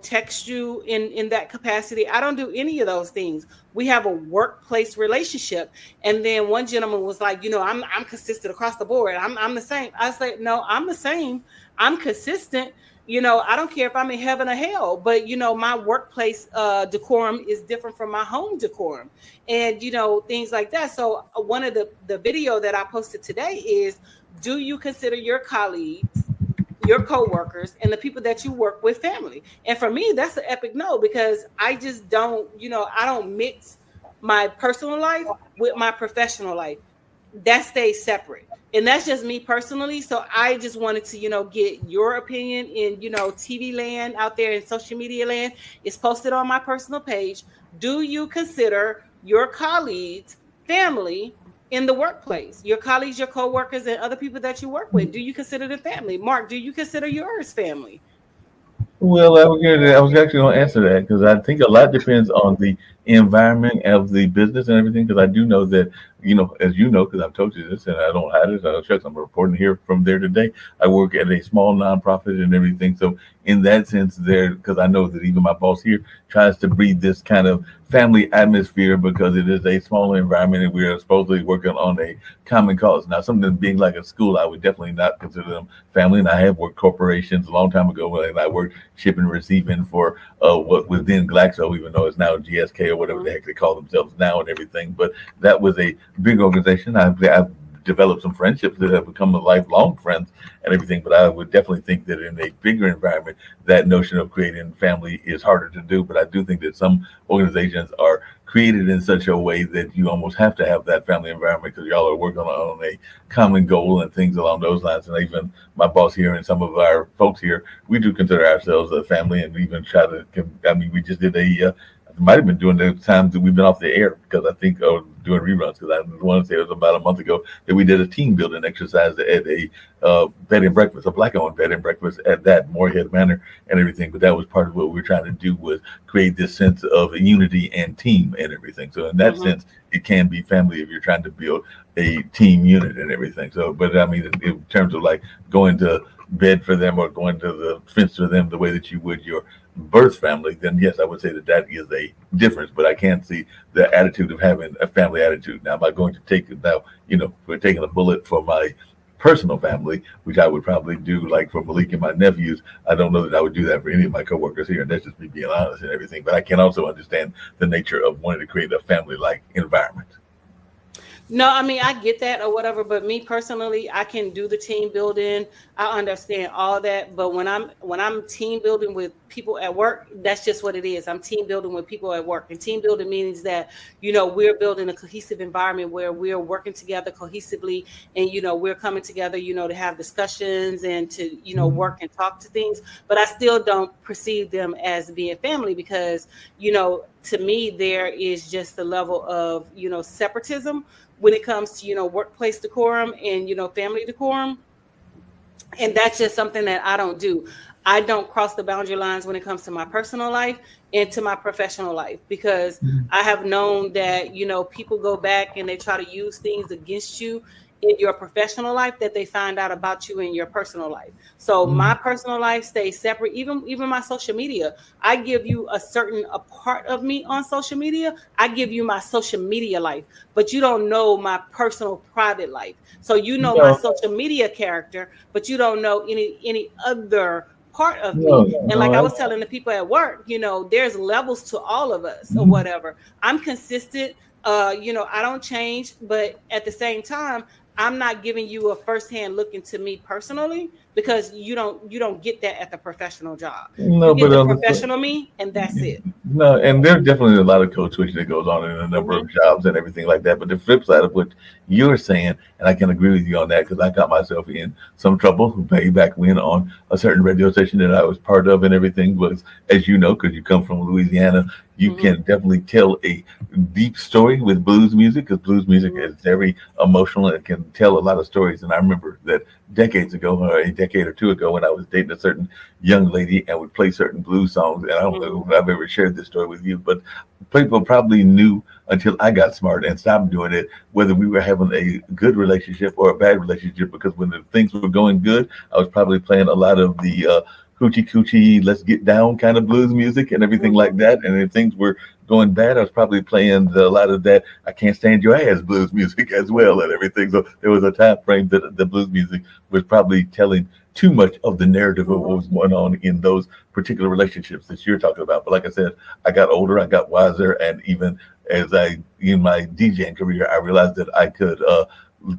text you in that capacity. I don't do any of those things. We have a workplace relationship. And then one gentleman was like, I'm consistent across the board. I'm the same. I said, no, I'm the same. I'm consistent. I don't care if I'm in heaven or hell, but my workplace decorum is different from my home decorum, and things like that. So one of the video that I posted today is, do you consider your colleagues, your coworkers, and the people that you work with family? And for me, that's an epic no, because I just don't, I don't mix my personal life with my professional life. That stays separate. And that's just me personally. So I just wanted to, get your opinion in, TV land out there in social media land. It's posted on my personal page. Do you consider your colleagues family in the workplace? Your colleagues, your coworkers, and other people that you work with, do you consider them family? Mark, do you consider yours family? Well, I was actually going to answer that because I think a lot depends on the environment of the business and everything. Because I do know that, as you know, because I've told you this and I don't hide it. I'm reporting here from there today. I work at a small nonprofit and everything. So in that sense, because I know that even my boss here tries to breed this kind of family atmosphere because it is a smaller environment and we are supposedly working on a common cause. Now, something being like a school, I would definitely not consider them family. And I have worked corporations a long time ago when I worked shipping and receiving for what was then Glaxo, even though it's now GSK or whatever the heck they call themselves now and everything. But that was a big organization. I've developed some friendships that have become lifelong friends and everything. But I would definitely think that in a bigger environment, that notion of creating family is harder to do. But I do think that some organizations are created in such a way that you almost have to have that family environment because y'all are working on a common goal and things along those lines. And even my boss here and some of our folks here, we do consider ourselves a family and even try to, we just did might have been doing the times that we've been off the air because I think doing reruns because I want to say it was about a month ago that we did a team building exercise at a bed and breakfast, a Black-owned bed and breakfast at that Moorhead Manor and everything. But that was part of what we were trying to do was create this sense of unity and team and everything. So in that sense, it can be family if you're trying to build a team unit and everything. So, but in terms of like going to bed for them or going to the fence for them the way that you would your birth family, then yes, I would say that is a difference. But I can't see the attitude of having a family attitude. Now, am I going to take it now? We're taking a bullet for my personal family, which I would probably do like for Malik and my nephews. I don't know that I would do that for any of my coworkers here, and that's just me being honest and everything. But I can also understand the nature of wanting to create a family-like environment. No, I get that or whatever, but me personally, I can do the team building. I understand all that, but when I'm team building with people at work, that's just what it is. I'm team building with people at work, and team building means that we're building a cohesive environment where we're working together cohesively, and we're coming together, to have discussions and to work and talk to things. But I still don't perceive them as being family because to me there is just the level of separatism when it comes to workplace decorum and family decorum, and that's just something that I don't do. I don't cross the boundary lines when it comes to my personal life and to my professional life because I have known that people go back and they try to use things against you in your professional life that they find out about you in your personal life. So my personal life stays separate. Even my social media, I give you a part of me on social media. I give you my social media life, but you don't know my personal private life. So my social media character, but you don't know any other part of me. And like I was telling the people at work, there's levels to all of us or whatever. I'm consistent. I don't change, but at the same time, I'm not giving you a firsthand look into me personally. because you don't get that at the professional job. No, You get but the professional me, and that's it. no, and there's definitely a lot of code switching that goes on in a number Hmm. of jobs and everything like that. But the flip side of what you're saying, and I can agree with you on that because I got myself in some trouble way back when on a certain radio station that I was part of and everything was, as you know, because you come from Louisiana, you Hmm. can definitely tell a deep story with blues music because blues music Hmm. is very emotional and it can tell a lot of stories. And I remember that decades ago, or a decade or two ago, when I was dating a certain young lady and would play certain blues songs. And I don't know Hmm. if I've ever shared this story with you, but people probably knew until I got smart and stopped doing it whether we were having a good relationship or a bad relationship. Because when the things were going good, I was probably playing a lot of the hoochie coochie, let's get down kind of blues music and everything like Hmm. that. And if things were going bad, I was probably playing a lot of that I can't stand your ass blues music as well and everything. So there was a time frame that the blues music was probably telling too much of the narrative of what Hmm. was going on in those particular relationships that you're talking about. But like I said, I got older, I got wiser, and even as I in my DJing career, I realized that I could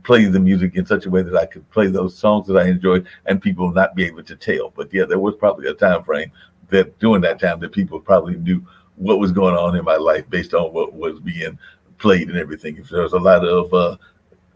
play the music in such a way that I could play those songs that I enjoyed and people not be able to tell. But yeah, there was probably a time frame that during that time that people probably knew what was going on in my life based on what was being played and everything. If there was a lot of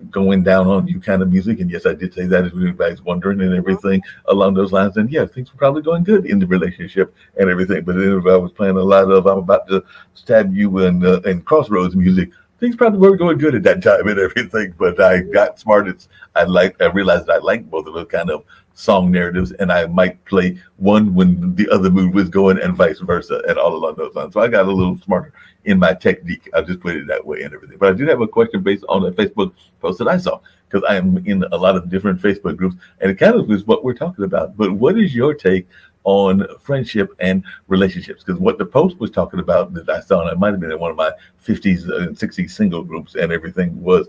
going down on you kind of music. And yes, I did say that if anybody's wondering and everything along those lines. And yeah, things were probably going good in the relationship and everything. But then if I was playing a lot of I'm about to stab you and Crossroads music, things probably weren't going good at that time and everything. But I got smart. I realized that I liked both of those kind of song narratives, and I might play one when the other mood was going, and vice versa, and all along those lines. So I got a little smarter in my technique. I'll just put it that way and everything. But I do have a question based on a Facebook post that I saw because I am in a lot of different Facebook groups, and it kind of is what we're talking about. But what is your take on friendship and relationships? Because what the post was talking about that I saw, and it might have been in one of my 50s and 60s single groups and everything, was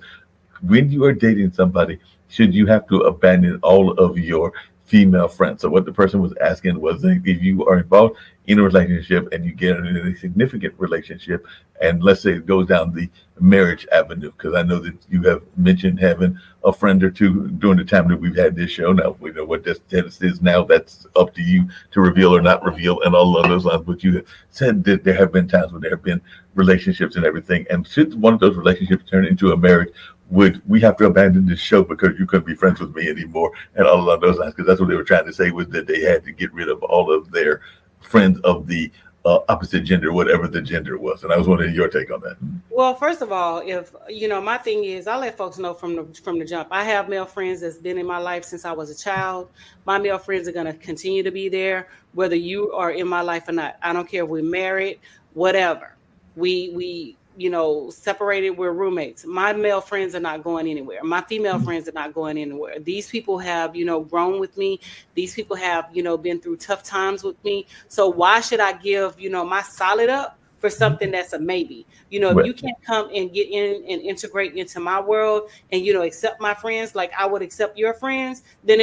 when you are dating somebody, should you have to abandon all of your female friends? So what the person was asking was that if you are involved in a relationship and you get in a significant relationship, and let's say it goes down the marriage avenue, because I know that you have mentioned having a friend or two during the time that we've had this show. Now we know what that status is now. That's up to you to reveal or not reveal and all of those lines. But you have said that there have been times when there have been relationships and everything. And should one of those relationships turn into a marriage, would we have to abandon this show because you couldn't be friends with me anymore and all along those lines? Because that's what they were trying to say was that they had to get rid of all of their friends of the opposite gender, whatever the gender was. And I was wondering your take on that. Well, first of all, if my thing is, I let folks know from the jump. I have male friends that's been in my life since I was a child. My male friends are gonna continue to be there, whether you are in my life or not. I don't care if we're married, whatever. We separated, we're roommates. My male friends are not going anywhere. My female friends are not going anywhere. These people have grown with me. These people have been through tough times with me. So why should I give my solid up for something that's a maybe? If Right. you can't come and get in and integrate into my world and accept my friends like I would accept your friends, then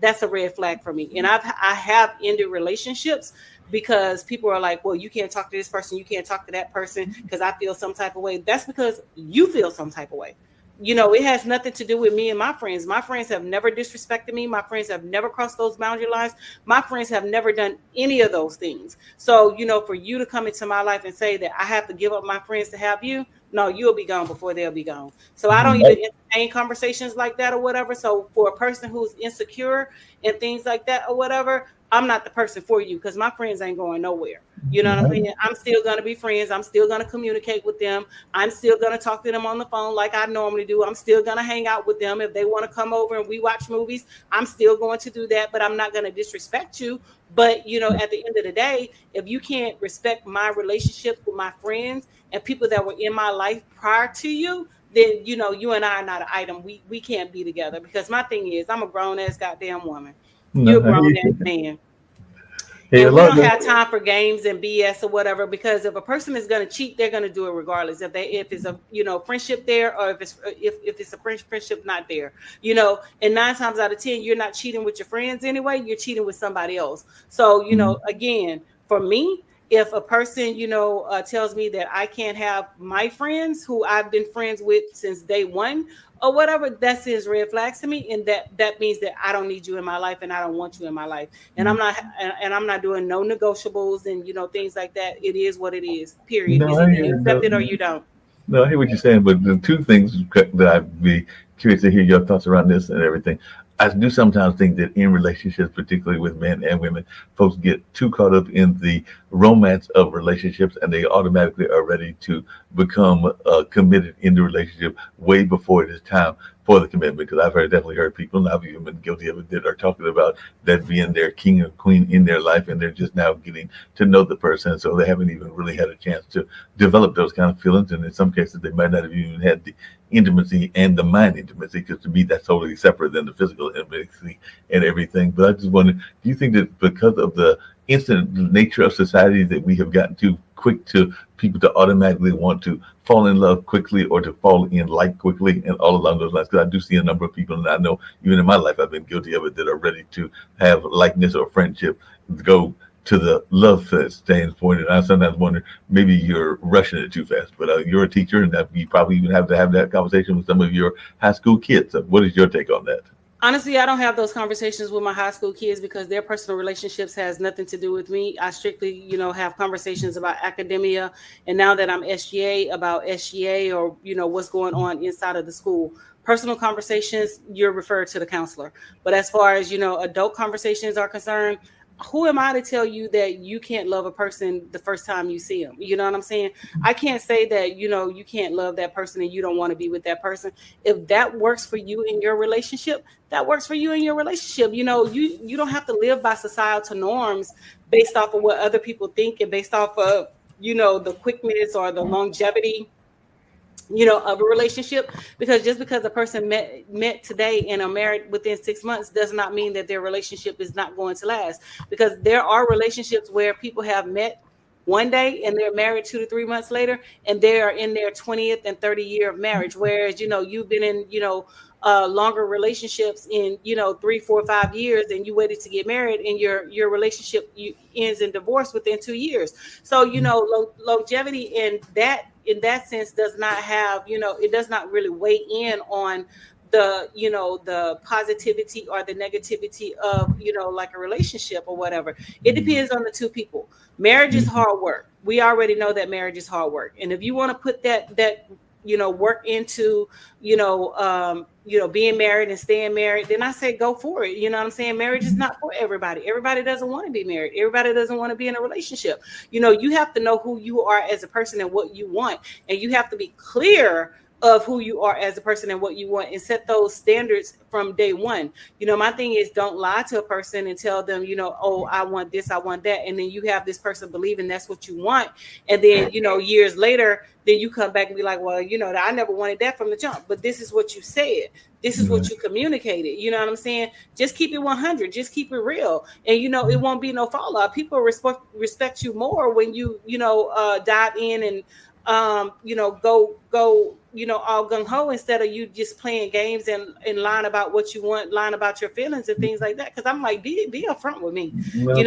that's a red flag for me. And I have ended relationships because people are like, well, you can't talk to this person, you can't talk to that person because I feel some type of way. That's because you feel some type of way. It has nothing to do with me and my friends. My friends have never disrespected me. My friends have never crossed those boundary lines. My friends have never done any of those things. So, for you to come into my life and say that I have to give up my friends to have you, no, you'll be gone before they'll be gone. So I don't even entertain conversations like that or whatever. So for a person who's insecure and things like that or whatever, I'm not the person for you because my friends ain't going nowhere. You know what I mean? I'm still going to be friends. I'm still going to communicate with them. I'm still going to talk to them on the phone like I normally do. I'm still going to hang out with them. If they want to come over and we watch movies, I'm still going to do that, but I'm not going to disrespect you. But, at the end of the day, if you can't respect my relationships with my friends and people that were in my life prior to you, then, you and I are not an item. We can't be together because my thing is I'm a grown ass goddamn woman. You're a No, grown ass man. hey, a And we lot don't of have time for games and BS or whatever, because if a person is going to cheat, they're going to do it regardless. If it's a friendship there, or if it's a friendship not there, and 9 times out of 10, you're not cheating with your friends anyway. You're cheating with somebody else. So again, for me, if a person, tells me that I can't have my friends who I've been friends with since day one or whatever, that sends red flags to me, and that means that I don't need you in my life and I don't want you in my life, and I'm not doing no negotiables and things like that. It is what it is. Period. No, Is I either hear you accept it or no, you don't. no, I hear what you're saying, but the two things that I'd be curious to hear your thoughts around this and everything. I do sometimes think that in relationships, particularly with men and women, folks get too caught up in the romance of relationships, and they automatically are ready to become committed in the relationship way before it is time for the commitment. Because definitely heard people, and I've even been guilty of it, that are talking about that being their king or queen in their life, and they're just now getting to know the person, so they haven't even really had a chance to develop those kind of feelings, and in some cases, they might not have even had the intimacy and the mind intimacy, because to me that's totally separate than the physical intimacy and everything. But I just wonder, do you think that because of the instant nature of society that we have gotten too quick to people to automatically want to fall in love quickly or to fall in like quickly and all along those lines? Because I do see a number of people, and I know even in my life I've been guilty of it, that are ready to have likeness or friendship go to the love standpoint. And I sometimes wonder, maybe you're rushing it too fast. But you're a teacher, and that you probably even have to have that conversation with some of your high school kids. So what is your take on that? Honestly, I don't have those conversations with my high school kids because their personal relationships has nothing to do with me. I strictly, have conversations about academia, and now that I'm SGA, about SGA, or what's going on inside of the school. Personal conversations, you're referred to the counselor. But as far as adult conversations are concerned, who am I to tell you that you can't love a person the first time you see them? You know what I'm saying? I can't say that, you can't love that person and you don't want to be with that person. If that works for you in your relationship, that works for you in your relationship. You don't have to live by societal norms based off of what other people think, and based off of, the quickness or the longevity of a relationship. Because just because a person met today and are married within 6 months does not mean that their relationship is not going to last. Because there are relationships where people have met one day and they're married 2 to 3 months later, and they are in their 20th and 30th year of marriage. Whereas, you've been in, longer relationships in, 3, 4, 5 years, and you waited to get married, and your relationship ends in divorce within 2 years. So, longevity in that sense does not have, it does not really weigh in on the positivity or the negativity of, like a relationship or whatever. It depends on the two people. Marriage is hard work. We already know that marriage is hard work. And if you want to put that work into, being married and staying married, then I say go for it. You know what I'm saying? Marriage is not for everybody. Everybody doesn't want to be married. Everybody doesn't want to be in a relationship. You have to know who you are as a person and what you want. And you have to be clear of who you are as a person and what you want, and set those standards from day one. My thing is, don't lie to a person and tell them, oh, I want this, I want that. And then you have this person believing that's what you want. And then, years later, then you come back and be like, well, I never wanted that from the jump, but this is what you said. This is what you communicated. You know what I'm saying? Just keep it 100. Just keep it real. And, it won't be no fallout. People respect you more when you, dive in and, go, all gung ho, instead of you just playing games and lying about what you want, lying about your feelings and things like that. Because I'm like, be upfront with me. Well,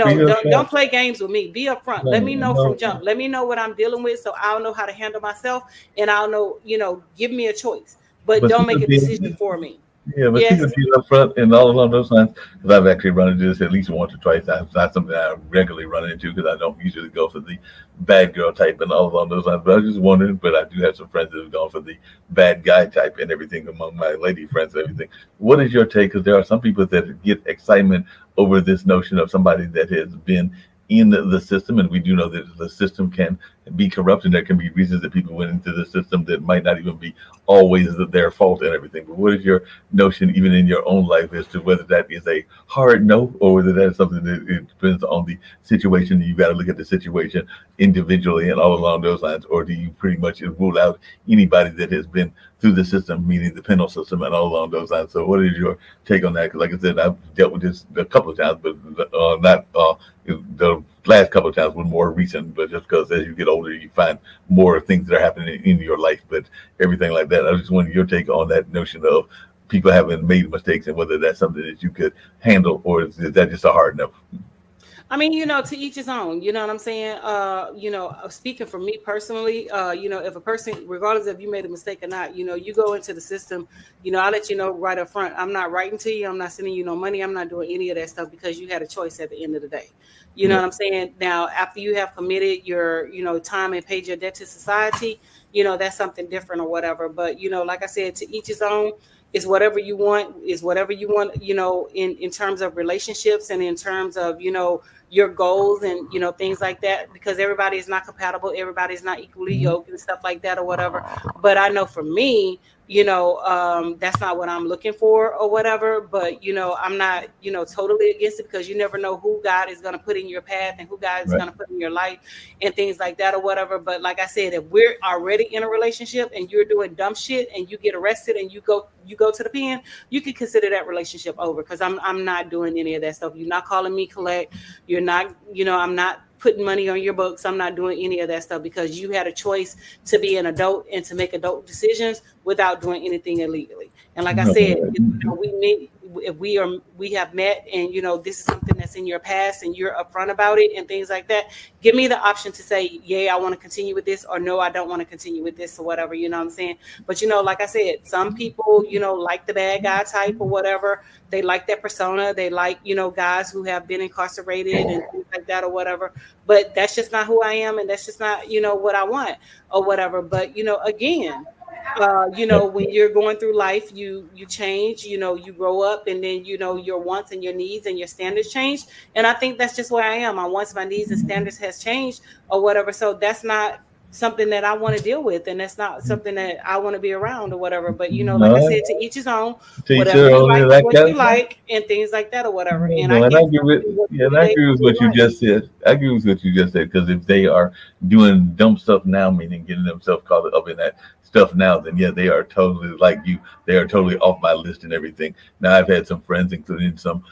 Don't play games with me. Be upfront. Let me know no, from jump. Let me know what I'm dealing with, so I'll know how to handle myself, and I'll know, give me a choice, but but don't make a decision being, for me. yeah, but Yes. people being up front and all along those lines, because I've actually run into this at least once or twice. It's not something I regularly run into, because I don't usually go for the bad girl type and all along those lines. But I was just wondering, but I do have some friends that have gone for the bad guy type and everything among my lady friends and everything. What is your take? Because there are some people that get excitement over this notion of somebody that has been in the system, and we do know that the system can be corrupt, and there can be reasons that people went into the system that might not even be always their fault and everything. But what is your notion, even in your own life, as to whether that is a hard no, or whether that is something that it depends on the situation? You got to look at the situation individually and all along those lines, or do you pretty much rule out anybody that has been through the system, meaning the penal system and all along those lines? So what is your take on that? Because like I said, I've dealt with this a couple of times, but not the last couple of times were more recent. But just because as you get older, you find more things that are happening in your life, but everything like that. I just wanted your take on that notion of people having made mistakes, and whether that's something that you could handle, or is that just a hard no? I mean, to each his own, you know what I'm saying? Speaking for me personally, if a person, regardless if you made a mistake or not, you go into the system, I'll let you know right up front. I'm not writing to you. I'm not sending you no money. I'm not doing any of that stuff because you had a choice at the end of the day. You know Yeah. what I'm saying? Now, after you have committed your, time and paid your debt to society, that's something different or whatever. But, like I said, to each his own. Is whatever you want, in terms of relationships and in terms of, your goals and, things like that, because everybody is not compatible. Everybody's not equally yoked and stuff like that or whatever. But I know for me, that's not what I'm looking for or whatever. But, I'm not, totally against it because you never know who God is going to put in your path and who God is Right. going to put in your life and things like that or whatever. But like I said, if we're already in a relationship and you're doing dumb shit and you get arrested and you go to the pen, you can consider that relationship over because I'm not doing any of that stuff. You're not calling me collect. You're not, I'm not putting money on your books. I'm not doing any of that stuff because you had a choice to be an adult and to make adult decisions without doing anything illegally. And like I No, said, if we have met and this is something that's in your past and you're upfront about it and things like that, give me the option to say, yeah, I want to continue with this, or no, I don't want to continue with this or whatever, you know what I'm saying? But like I said, some people, like the bad guy type or whatever. They like that persona. They like, guys who have been incarcerated and things like that or whatever. But that's just not who I am, and that's just not, what I want or whatever. But again, when you're going through life, you change, you grow up, and then your wants and your needs and your standards change. And I think that's just where I am. My wants, my needs, and standards has changed or whatever. So that's not something that I want to deal with, and that's not something that I want to be around or whatever. But like I no, said, to each his own. Whatever teacher you only like is like what you that. like, and things like that or whatever. And I No, and I can't agree tell with you what yeah, and you I days agree with you what you like. just said. I agree with what you just said because if they are doing dumb stuff now, meaning getting themselves caught up in that stuff now, then yeah, they are totally like you. They are totally off my list and everything. Now I've had some friends, including some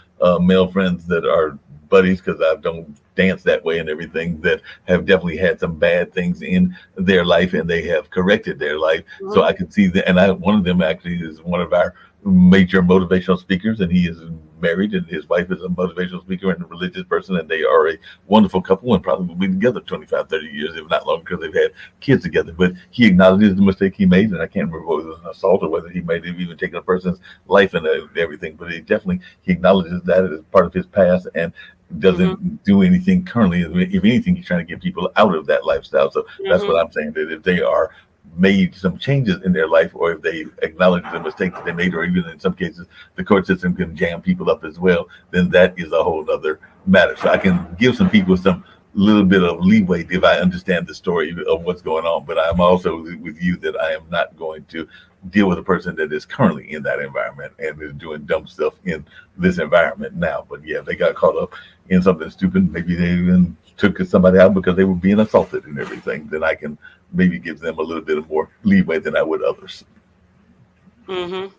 male friends that are buddies because I don't dance that way and everything that have definitely had some bad things in their life and they have corrected their life. So Mhm. I can see that, and I one of them actually is one of our major motivational speakers, and he is married, and his wife is a motivational speaker and a religious person, and they are a wonderful couple and probably will be together 25, 30 years, if not longer, because they've had kids together. But he acknowledges the mistake he made, and I can't remember whether it was an assault or whether he may have even taken a person's life and everything. But he acknowledges that as part of his past and Mhm. doesn't do anything currently. If anything, he's trying to get people out of that lifestyle. So that's what Mhm. I'm saying. That if they are made some changes in their life, or if they acknowledge the mistakes that they made, or even in some cases the court system can jam people up as well, then that is a whole other matter. So I can give some people some little bit of leeway if I understand the story of what's going on. But I'm also with you that I am not going to deal with a person that is currently in that environment and is doing dumb stuff in this environment now. But yeah, they got caught up in something stupid. Maybe they even took somebody out because they were being assaulted and everything. Then I can maybe give them a little bit of more leeway than I would others. Mhm.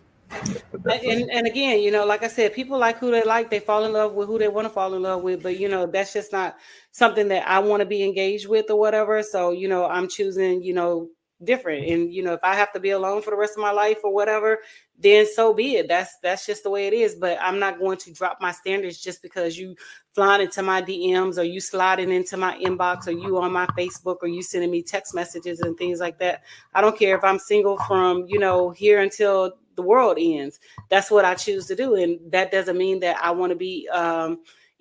Yeah, but that's And again, like I said, people like who they like. They fall in love with who they want to fall in love with. But that's just not something that I want to be engaged with or whatever. So I'm choosing different. And if I have to be alone for the rest of my life or whatever, then so be it. That's just the way it is. But I'm not going to drop my standards just because you flying into my DMs or you sliding into my inbox or you on my Facebook or you sending me text messages and things like that. I don't care if I'm single from here until the world ends. That's what I choose to do, and that doesn't mean that I want to be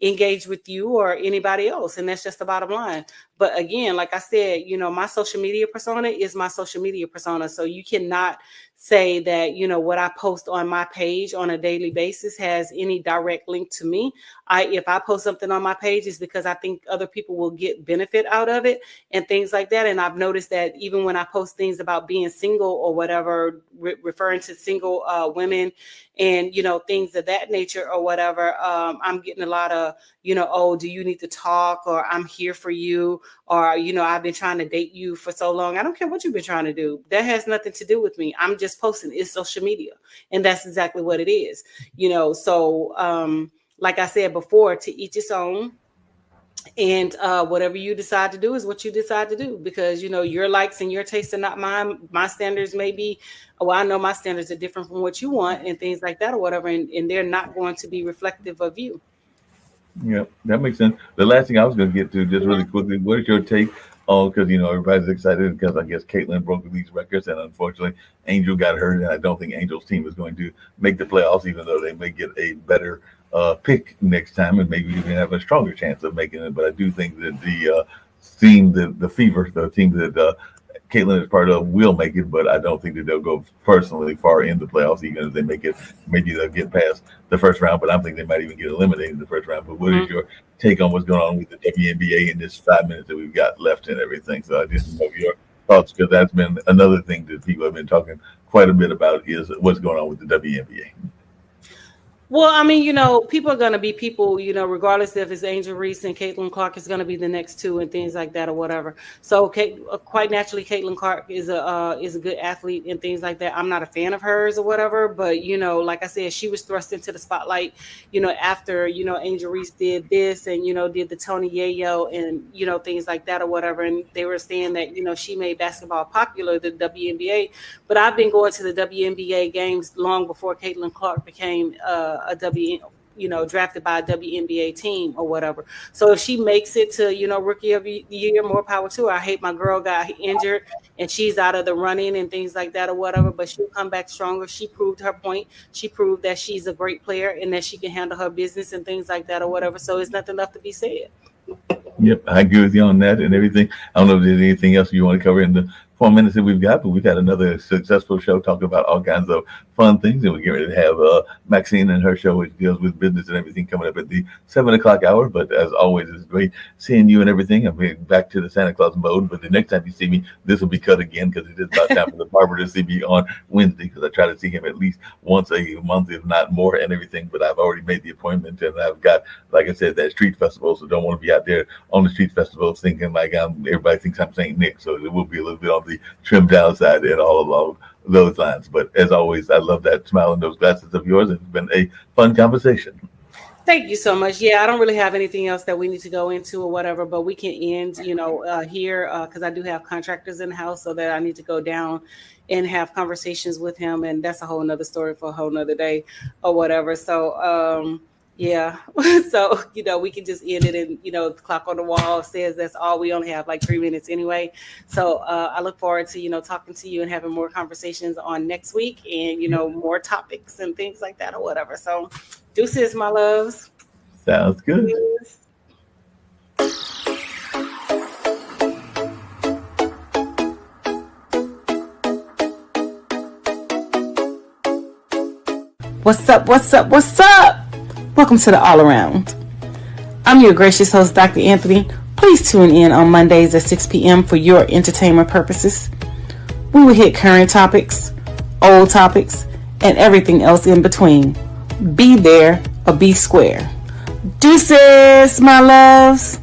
engaged with you or anybody else, and that's just the bottom line. But again, like I said, my social media persona is my social media persona, so you cannot say that what I post on my page on a daily basis has any direct link to me. If I post something on my page, it's because I think other people will get benefit out of it and things like that. And I've noticed that even when I post things about being single or whatever, referring to single women and things of that nature or whatever, I'm getting a lot of oh, do you need to talk, or I'm here for you, or I've been trying to date you for so long. I don't care what you've been trying to do. That has nothing to do with me. I'm just posting. It's social media, and that's exactly what it is. So like I said before, to each its own. And whatever you decide to do is what you decide to do, because your likes and your tastes are not mine. My standards may be, well, I know my standards are different from what you want and things like that or whatever, and they're not going to be reflective of you. Yeah, that makes sense. The last thing I was going to get to, just really quickly, what is your take on, because everybody's excited because I guess Caitlin broke these records, and unfortunately Angel got hurt, and I don't think Angel's team is going to make the playoffs, even though they may get a better pick next time, and maybe even have a stronger chance of making it. But I do think that the team, the Fever, the team that Caitlin is part of, will make it, but I don't think that they'll go personally far in the playoffs, even if they make it. Maybe they'll get past the first round, but I think they might even get eliminated in the first round. But what is your take on what's going on with the WNBA in this 5 minutes that we've got left and everything? So I just know your thoughts, because that's been another thing that people have been talking quite a bit about, is what's going on with the WNBA. Well, I mean, people are going to be people, regardless if it's Angel Reese and Caitlin Clark is going to be the next two and things like that or whatever. So quite naturally, Caitlin Clark is a good athlete and things like that. I'm not a fan of hers or whatever, but, like I said, she was thrust into the spotlight, after, Angel Reese did this and, did the Tony Yayo and, things like that or whatever. And they were saying that, she made basketball popular, the WNBA. But I've been going to the WNBA games long before Caitlin Clark became drafted by a WNBA team or whatever. So if she makes it to, rookie of the year, more power to her. I hate my girl got injured and she's out of the running and things like that or whatever, but she'll come back stronger. She proved her point. She proved that she's a great player and that she can handle her business and things like that or whatever. So it's nothing left to be said. Yep, I agree with you on that and everything. I don't know if there's anything else you want to cover in the 4 minutes that we've got, but we've had another successful show talking about all kinds of fun things, and we're getting ready to have Maxine and her show, which deals with business and everything, coming up at the 7:00 hour. But as always, it's great seeing you and everything. I'm getting back to the Santa Claus mode, but the next time you see me, this will be cut again, because it is about time for the barber to see me on Wednesday, because I try to see him at least once a month, if not more, and everything. But I've already made the appointment, and I've got, like I said, that street festival, so don't want to be out there on the street festival thinking like everybody thinks I'm Saint Nick. So it will be a little bit on the trimmed down side and all along those lines. But as always, I love that smile in those glasses of yours. It's been a fun conversation. Thank you so much. Yeah, I don't really have anything else that we need to go into or whatever, but we can end, here, because I do have contractors in the house, so that I need to go down and have conversations with him. And that's a whole nother story for a whole nother day or whatever. So, yeah. So, we can just end it, and, the clock on the wall says that's all. We only have like 3 minutes anyway. So I look forward to, talking to you and having more conversations on next week and, more topics and things like that or whatever. So deuces, my loves. Sounds good. What's up? What's up? What's up? Welcome to the All Around. I'm your gracious host, Dr. Anthony. Please tune in on Mondays at 6 p.m. for your entertainment purposes. We will hit current topics, old topics, and everything else in between. Be there or be square. Deuces, my loves.